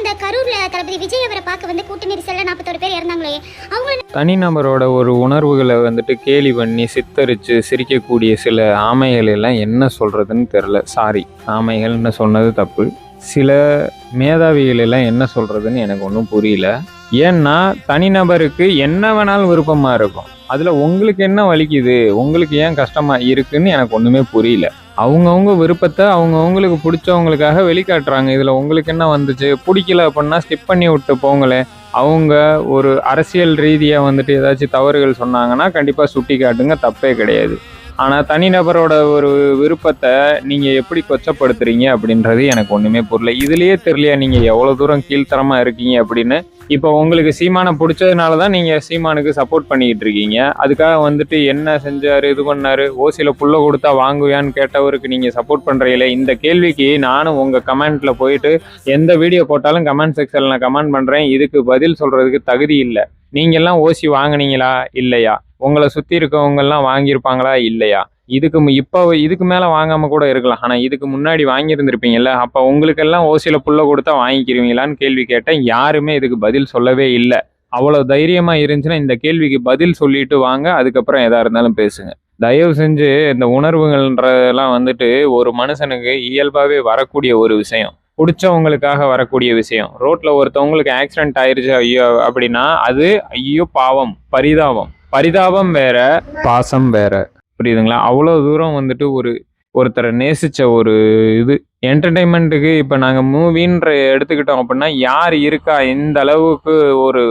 இந்த கரூர்ல தளபதி விஜய் அவரை பார்க்க வந்து கூட்ட நெரிசல்ல 41 பேர் இறந்தாங்களே, அவங்க தனிநபரோட ஒரு உணர்வுகளை வந்துட்டு கேலி பண்ணி சித்தரித்து சிரிக்கக்கூடிய சில ஆமைகள் எல்லாம் என்ன சொல்கிறதுன்னு தெரில. சாரி, ஆமைகள்னு சொன்னது தப்பு. சில மேதாவிகள் எல்லாம் என்ன சொல்கிறதுன்னு எனக்கு ஒன்றும் புரியல. ஏன்னா தனிநபருக்கு என்ன வேணாலும் விருப்பமாக இருக்கும். அதில் உங்களுக்கு என்ன வலிக்குது, உங்களுக்கு ஏன் கஷ்டமாக இருக்குன்னு எனக்கு ஒன்றுமே புரியல. அவங்கவுங்க விருப்பத்தை அவங்கவுங்களுக்கு பிடிச்சவங்களுக்காக வெளிக்காட்டுறாங்க. இதில் உங்களுக்கு என்ன வந்துச்சு, பிடிக்கல அப்படின்னா ஸ்கிப் பண்ணி விட்டு போங்களேன். அவங்க ஒரு அரசியல் ரீதியாக வந்துட்டு ஏதாச்சும் தவறுகள் சொன்னாங்கன்னா கண்டிப்பாக சுட்டி காட்டுங்க, தப்பே கிடையாது. ஆனால் தனிநபரோட ஒரு விருப்பத்தை நீங்கள் எப்படி கொச்சப்படுத்துறீங்க அப்படின்றது எனக்கு ஒன்றுமே புரியல. இதுலேயே தெரியலையா நீங்கள் எவ்வளோ தூரம் கீழ்த்தரமாக இருக்கீங்க அப்படின்னு. இப்போ உங்களுக்கு சீமானை பிடிச்சதுனால தான் நீங்கள் சீமானுக்கு சப்போர்ட் பண்ணிக்கிட்டு இருக்கீங்க. அதுக்காக வந்துட்டு என்ன செஞ்சார், இது பண்ணார், ஓசியில் புள்ள கொடுத்தா வாங்குவியான்னு கேட்டவருக்கு நீங்கள் சப்போர்ட் பண்ணுறீங்களே. இந்த கேள்விக்கு நானும் உங்கள் கமெண்ட்டில் போயிட்டு எந்த வீடியோ போட்டாலும் கமெண்ட் செக்ஷனில் நான் கமெண்ட் பண்ணுறேன். இதுக்கு பதில் சொல்கிறதுக்கு தகுதி இல்லை. நீங்கள்லாம் ஓசி வாங்கினீங்களா இல்லையா, உங்களை சுற்றி இருக்கவங்கெல்லாம் வாங்கியிருப்பாங்களா இல்லையா, இதுக்கு மேலே வாங்காமல் கூட இருக்கலாம். ஆனால் இதுக்கு முன்னாடி வாங்கியிருந்திருப்பீங்கல்ல, அப்போ உங்களுக்கெல்லாம் ஓசியில் புள்ள கொடுத்தா வாங்கிக்கிறீங்களான்னு கேள்வி கேட்டேன். யாருமே இதுக்கு பதில் சொல்லவே இல்லை. அவ்வளோ தைரியமாக இருந்துச்சுன்னா இந்த கேள்விக்கு பதில் சொல்லிட்டு வாங்க, அதுக்கப்புறம் எதாக இருந்தாலும் பேசுங்க. தயவு செஞ்சு இந்த உணர்வுகள்ன்றதெல்லாம் வந்துட்டு ஒரு மனுஷனுக்கு இயல்பாகவே வரக்கூடிய ஒரு விஷயம், பிடிச்சவங்களுக்காக வரக்கூடிய விஷயம். ரோட்டில் ஒருத்தவங்களுக்கு ஆக்சிடென்ட் ஆயிடுச்சு ஐயோ அப்படின்னா அது ஐயோ பாவம், பரிதாபம் வேற, பாசம் வேற. புரியுதுங்களா? அவ்வளோ தூரம் வந்துட்டு ஒருத்தரை நேசித்த ஒரு இது என்டர்டெயின்மெண்ட்டுக்கு. இப்போ நாங்கள் மூவின்ற எடுத்துக்கிட்டோம் அப்படின்னா யார் இருக்கா, எந்த அளவுக்கு ஒரு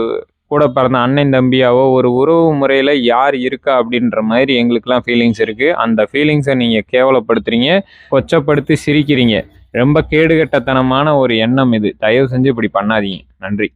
கூட பிறந்த அண்ணன் தம்பியாவோ ஒரு உறவு முறையில் யார் இருக்கா அப்படின்ற மாதிரி எங்களுக்கெல்லாம் ஃபீலிங்ஸ் இருக்குது. அந்த ஃபீலிங்ஸை நீங்கள் கேவலப்படுத்துறீங்க, கொச்சப்படுத்தி சிரிக்கிறீங்க. ரொம்ப கேடுகட்டத்தனமான ஒரு எண்ணம் இது. தயவு செஞ்சு இப்படி பண்ணாதீங்க. நன்றி.